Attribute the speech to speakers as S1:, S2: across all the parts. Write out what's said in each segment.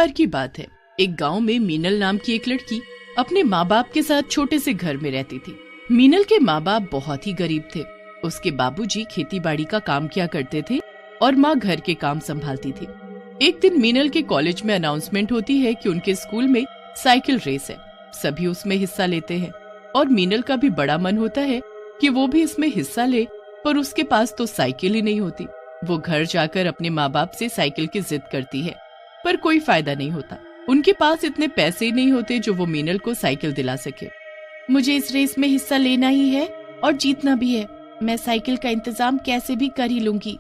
S1: बार की बात है, एक गांव में मीनल नाम की एक लड़की अपने माँ बाप के साथ छोटे से घर में रहती थी। मीनल के माँ बाप बहुत ही गरीब थे। उसके बाबूजी खेती बाड़ी का काम किया करते थे और माँ घर के काम संभालती थी। एक दिन मीनल के कॉलेज में अनाउंसमेंट होती है कि उनके स्कूल में साइकिल रेस है। सभी उसमें हिस्सा लेते हैं और मीनल का भी बड़ा मन होता है कि वो भी इसमें हिस्सा ले, पर उसके पास तो साइकिल ही नहीं होती। वो घर जाकर अपने माँ बाप से साइकिल की जिद करती है, पर कोई फायदा नहीं होता। उनके पास इतने पैसे ही नहीं होते जो वो मीनल को साइकिल दिला सके। मुझे इस रेस में हिस्सा लेना ही है और जीतना भी है। मैं साइकिल का इंतजाम कैसे भी कर ही लूंगी।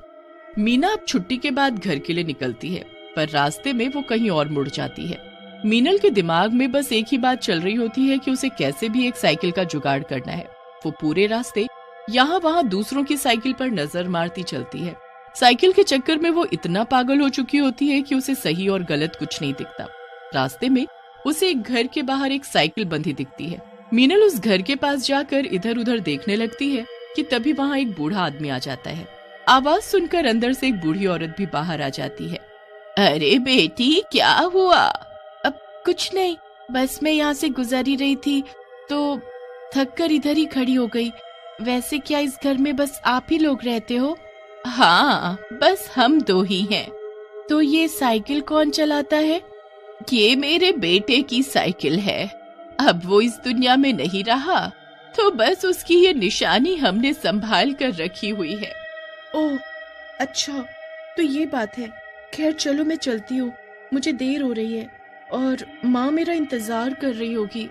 S1: मीना अब छुट्टी के बाद घर के लिए निकलती है, पर रास्ते में वो कहीं और मुड़ जाती है। मीनल के दिमाग में बस एक ही बात चल रही होती है कि उसे कैसे भी एक साइकिल का जुगाड़ करना है। वो पूरे रास्ते यहाँ वहाँ दूसरों की साइकिल पर नजर मारती चलती है। साइकिल के चक्कर में वो इतना पागल हो चुकी होती है कि उसे सही और गलत कुछ नहीं दिखता। रास्ते में उसे एक घर के बाहर एक साइकिल बंधी दिखती है। मीनल उस घर के पास जाकर इधर उधर देखने लगती है कि तभी वहाँ एक बूढ़ा आदमी आ जाता है। आवाज सुनकर अंदर से एक बूढ़ी औरत भी बाहर आ जाती है। अरे बेटी, क्या हुआ? अब कुछ नहीं, बस मैं यहाँ से गुजर ही रही थी तो थक कर इधर ही खड़ी हो गई। वैसे क्या इस घर में बस आप ही लोग रहते हो? हाँ, बस हम दो ही हैं। तो ये साइकिल कौन चलाता है? ये मेरे बेटे की साइकिल है। अब वो इस दुनिया में नहीं रहा तो बस उसकी ये निशानी हमने संभाल कर रखी हुई है। ओह अच्छा, तो ये बात है। खैर चलो मैं चलती हूँ, मुझे देर हो रही है और माँ मेरा इंतजार कर रही होगी।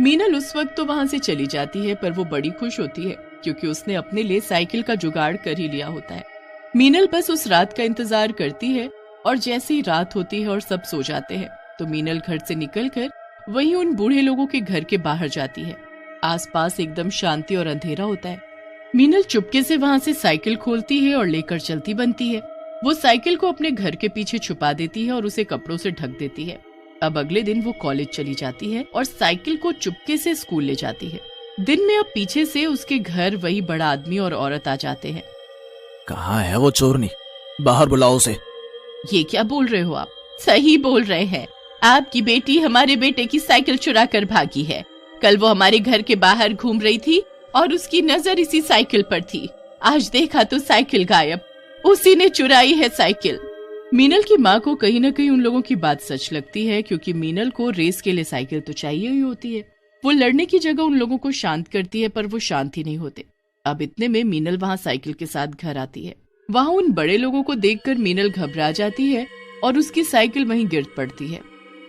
S1: मीनल उस वक्त तो वहाँ से चली जाती है, पर वो बड़ी खुश होती है क्योंकि उसने अपने लिए साइकिल का जुगाड़ कर ही लिया होता है। मीनल बस उस रात का इंतजार करती है और जैसे ही रात होती है और सब सो जाते हैं तो मीनल घर से निकलकर वहीं उन बूढ़े लोगों के घर के बाहर जाती है। आसपास एकदम शांति और अंधेरा होता है। मीनल चुपके से वहाँ से साइकिल खोलती है और लेकर चलती बनती है। वो साइकिल को अपने घर के पीछे छुपा देती है और उसे कपड़ों से ढक देती है। अब अगले दिन वो कॉलेज चली जाती है और साइकिल को चुपके से स्कूल ले जाती है। दिन में अब पीछे से उसके घर वही बड़ा आदमी और औरत आ जाते हैं।
S2: कहाँ है वो चोरनी? बाहर बुलाओ उसे।
S1: ये क्या बोल रहे हो आप? सही बोल रहे हैं। आपकी बेटी हमारे बेटे की साइकिल चुरा कर भागी है। कल वो हमारे घर के बाहर घूम रही थी और उसकी नजर इसी साइकिल पर थी। आज देखा तो साइकिल गायब। उसी ने चुराई है साइकिल। मीनल की माँ को कहीं न कहीं उन लोगों की बात सच लगती है, क्योंकि मीनल को रेस के लिए साइकिल तो चाहिए ही होती है। वो लड़ने की जगह उन लोगों को शांत करती है, पर वो शांत ही नहीं होते। अब इतने में मीनल वहाँ साइकिल के साथ घर आती है। वहाँ उन बड़े लोगों को देखकर मीनल घबरा जाती है और उसकी साइकिल वहीं गिर पड़ती है।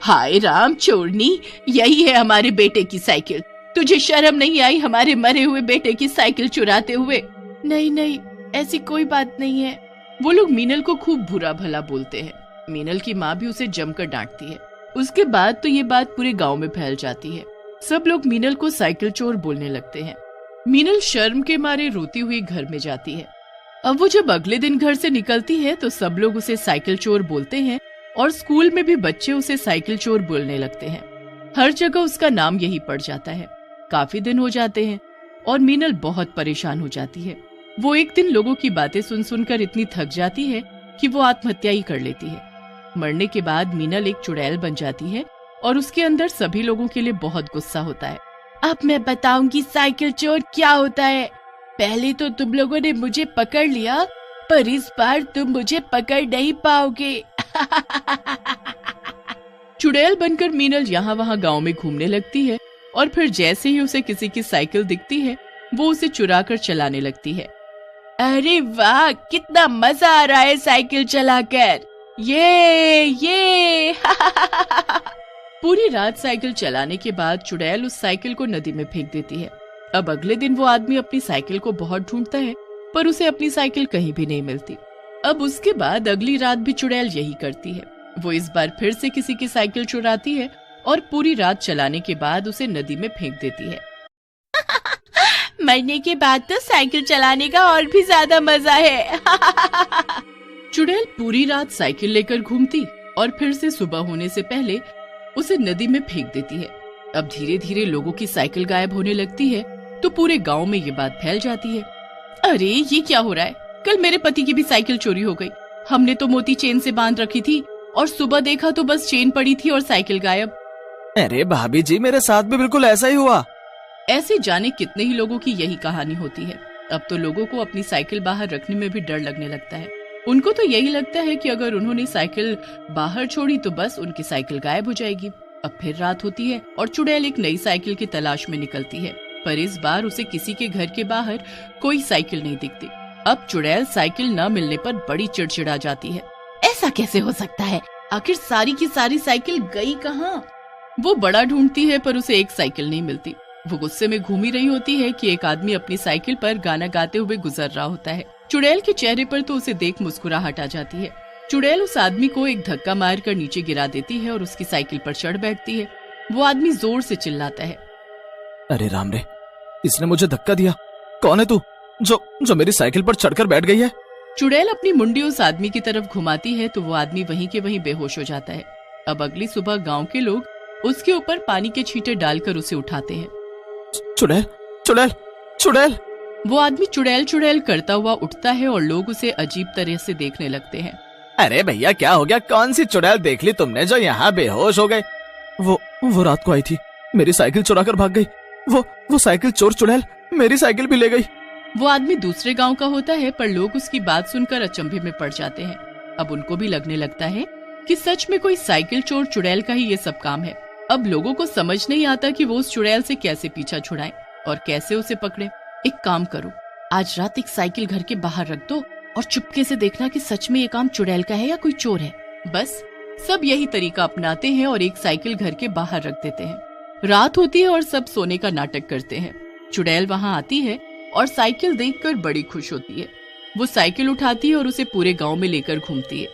S1: हाय राम चोरनी, यही है हमारे बेटे की साइकिल। तुझे शर्म नहीं आई हमारे मरे हुए बेटे की साइकिल चुराते हुए? नहीं नहीं, ऐसी कोई बात नहीं है। वो लोग मीनल को खूब बुरा भला बोलते हैं। मीनल की माँ भी उसे जमकर डांटती है। उसके बाद तो ये बात पूरे गांव में फैल जाती है। सब लोग मीनल को साइकिल चोर बोलने लगते हैं। मीनल शर्म के मारे रोती हुई घर में जाती है। अब वो जब अगले दिन घर से निकलती है तो सब लोग उसे साइकिल चोर बोलते हैं और स्कूल में भी बच्चे उसे साइकिल चोर बोलने लगते हैं। हर जगह उसका नाम यही पड़ जाता है। काफी दिन हो जाते हैं और मीनल बहुत परेशान हो जाती है। वो एक दिन लोगों की बातें सुन सुनकर इतनी थक जाती है कि वो आत्महत्या ही कर लेती है। मरने के बाद मीनल एक चुड़ैल बन जाती है और उसके अंदर सभी लोगों के लिए बहुत गुस्सा होता है। अब मैं बताऊंगी साइकिल चोर क्या होता है। पहले तो तुम लोगों ने मुझे पकड़ लिया, पर इस बार तुम मुझे पकड़ नहीं पाओगे। चुड़ैल बनकर मीनल यहाँ वहाँ गांव में घूमने लगती है और फिर जैसे ही उसे किसी की साइकिल दिखती है वो उसे चुरा कर चलाने लगती है। अरे वाह, कितना मजा आ रहा है साइकिल चलाकर। ये पूरी रात साइकिल चलाने के बाद चुड़ैल उस साइकिल को नदी में फेंक देती है। अब अगले दिन वो आदमी अपनी साइकिल को बहुत ढूंढता है, पर उसे अपनी साइकिल कहीं भी नहीं मिलती। अब उसके बाद अगली रात भी चुड़ैल यही करती है। वो इस बार फिर से किसी की साइकिल चुराती है और पूरी रात चलाने के बाद उसे नदी में फेंक देती है। मरने के बाद तो साइकिल चलाने का और भी ज्यादा मजा है। चुड़ैल पूरी रात साइकिल लेकर घूमती और फिर से सुबह होने से पहले उसे नदी में फेंक देती है। अब धीरे धीरे लोगों की साइकिल गायब होने लगती है तो पूरे गांव में ये बात फैल जाती है। अरे ये क्या हो रहा है? कल मेरे पति की भी साइकिल चोरी हो गई। हमने तो मोती चेन से बांध रखी थी और सुबह देखा तो बस चेन पड़ी थी और साइकिल गायब।
S2: अरे भाभी जी, मेरे साथ भी बिल्कुल ऐसा ही हुआ।
S1: ऐसे जाने कितने ही लोगों की यही कहानी होती है। अब तो लोगों को अपनी साइकिल बाहर रखने में भी डर लगने लगता है। उनको तो यही लगता है कि अगर उन्होंने साइकिल बाहर छोड़ी तो बस उनकी साइकिल गायब हो जाएगी। अब फिर रात होती है और चुड़ैल एक नई साइकिल की तलाश में निकलती है, पर इस बार उसे किसी के घर के बाहर कोई साइकिल नहीं दिखती। अब चुड़ैल साइकिल न मिलने पर बड़ी चिड़चिड़ा जाती है। ऐसा कैसे हो सकता है? आखिर सारी की सारी साइकिल गई कहाँ? वो बड़ा ढूंढती है पर उसे एक साइकिल नहीं मिलती। वो गुस्से में घूमी रही होती है कि एक आदमी अपनी साइकिल पर गाना गाते हुए गुजर रहा होता है। चुड़ैल के चेहरे पर तो उसे देख मुस्कुराहट आ जाती है। चुड़ैल उस आदमी को एक धक्का मारकर नीचे गिरा देती है और उसकी साइकिल पर चढ़ बैठती है। वो आदमी जोर से चिल्लाता है,
S2: अरे राम रे, इसने मुझे धक्का दिया। कौन है तू जो मेरी साइकिल पर चढ़कर बैठ गई है?
S1: चुड़ैल अपनी मुंडी उस आदमी की तरफ घुमाती है तो वो आदमी वहीं के वहीं बेहोश हो जाता है। अब अगली सुबह गांव के लोग उसके ऊपर पानी के छींटे डालकर उसे उठाते हैं।
S2: चुड़ैल चुड़ैल चुड़ैल।
S1: वो आदमी चुड़ैल चुड़ैल करता हुआ उठता है और लोग उसे अजीब तरह से देखने लगते हैं।
S2: अरे भैया, क्या हो गया? कौन सी चुड़ैल देख ली तुमने जो यहाँ बेहोश हो गए? वो रात को आई थी, मेरी साइकिल चुरा कर भाग गई। वो साइकिल चोर चुड़ैल मेरी साइकिल भी ले गई।
S1: वो आदमी दूसरे गांव का होता है पर लोग उसकी बात सुनकर अचंभे में पड़ जाते हैं। अब उनको भी लगने लगता है कि सच में कोई साइकिल चोर चुड़ैल का ही ये सब काम है। अब लोगों को समझ नहीं आता कि वो उस चुड़ैल से कैसे पीछा छुड़ाएं और कैसे उसे पकड़े। एक काम करो, आज रात एक साइकिल घर के बाहर रख दो और चुपके से देखना कि सच में ये काम चुड़ैल का है या कोई चोर है। बस सब यही तरीका अपनाते हैं और एक साइकिल घर के बाहर रख देते हैं। रात होती है और सब सोने का नाटक करते हैं। चुड़ैल वहाँ आती है और साइकिल देखकर बड़ी खुश होती है। वो साइकिल उठाती है और उसे पूरे गांव में लेकर घूमती है।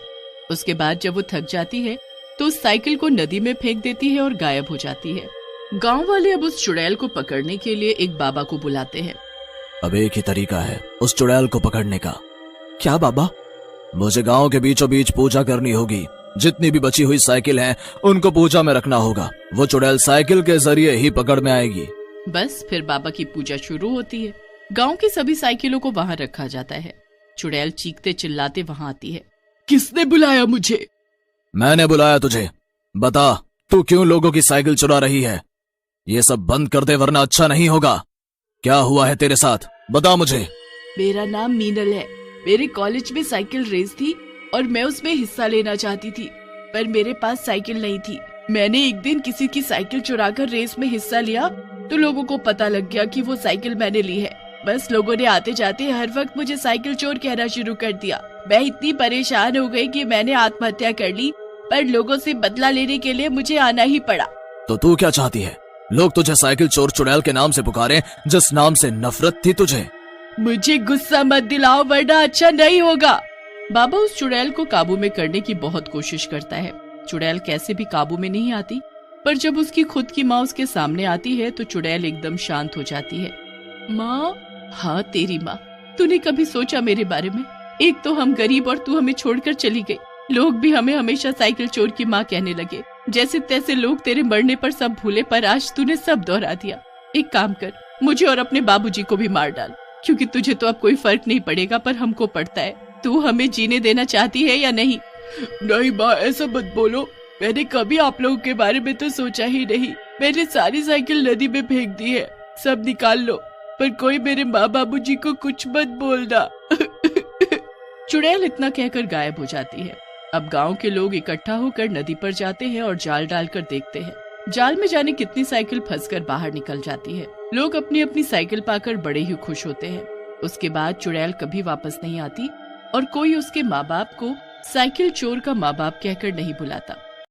S1: उसके बाद जब वो थक जाती है तो उस साइकिल को नदी में फेंक देती है और गायब हो जाती है। गांव वाले अब उस चुड़ैल को पकड़ने के लिए एक बाबा को बुलाते हैं।
S2: अब एक ही तरीका है उस चुड़ैल को पकड़ने का। क्या बाबा? मुझे गांव के बीचों बीच पूजा करनी होगी। जितनी भी बची हुई साइकिल हैं, उनको पूजा में रखना होगा। वो चुड़ैल साइकिल के जरिए ही पकड़ में आएगी।
S1: बस फिर बाबा की पूजा शुरू होती है। गांव की सभी साइकिलों को वहां रखा जाता है। चुड़ैल चीखते चिल्लाते वहां आती है। किसने बुलाया मुझे?
S2: मैंने बुलाया तुझे। बता, तू क्यों लोगों की साइकिल चुरा रही है? ये सब बंद कर दे वरना अच्छा नहीं होगा। क्या हुआ है तेरे साथ? बता मुझे।
S1: मेरा नाम मीनल है। मेरे कॉलेज में साइकिल रेस थी और मैं उसमें हिस्सा लेना चाहती थी, पर मेरे पास साइकिल नहीं थी। मैंने एक दिन किसी की साइकिल चुराकर रेस में हिस्सा लिया तो लोगों को पता लग गया कि वो साइकिल मैंने ली है। बस लोगों ने आते जाते हर वक्त मुझे साइकिल चोर कहना शुरू कर दिया। मैं इतनी परेशान हो गई कि मैंने आत्महत्या कर ली, पर लोगों से बदला लेने के लिए मुझे आना ही पड़ा।
S2: तो तू क्या चाहती है? लोग तुझे साइकिल चोर चुड़ैल के नाम से पुकारें, जिस नाम से नफरत थी तुझे।
S1: मुझे गुस्सा मत दिलाओ वरना अच्छा नहीं होगा। बाबा उस चुड़ैल को काबू में करने की बहुत कोशिश करता है। चुड़ैल कैसे भी काबू में नहीं आती, पर जब उसकी खुद की माँ उसके सामने आती है तो चुड़ैल एकदम शांत हो जाती है। माँ? हाँ, तेरी माँ। तूने कभी सोचा मेरे बारे में? एक तो हम गरीब और तू हमें छोड़कर चली गई। लोग भी हमें हमेशा साइकिल चोर की माँ कहने लगे। जैसे तैसे लोग तेरे मरने पर सब भूले, पर आज तूने सब दोहरा दिया। एक काम कर, मुझे और अपने बाबूजी को भी मार डाल, क्योंकि तुझे तो अब कोई फर्क नहीं पड़ेगा पर हमको पड़ता है। तू हमें जीने देना चाहती है या नहीं? नहीं माँ, ऐसा मत बोलो। मैंने कभी आप लोगों के बारे में तो सोचा ही नहीं। मैंने सारी साइकिल नदी में फेंक दी है, सब निकाल लो, पर कोई मेरे माँ बाबूजी को कुछ मत बोलना। चुड़ैल इतना कहकर गायब हो जाती है। अब गांव के लोग इकट्ठा होकर नदी पर जाते हैं और जाल डालकर देखते हैं। जाल में जाने कितनी साइकिल फंसकर बाहर निकल जाती है। लोग अपनी अपनी साइकिल पाकर बड़े ही खुश होते हैं। उसके बाद चुड़ैल कभी वापस नहीं आती और कोई उसके माँ बाप को साइकिल चोर का माँ बाप कहकर नहीं बुलाता।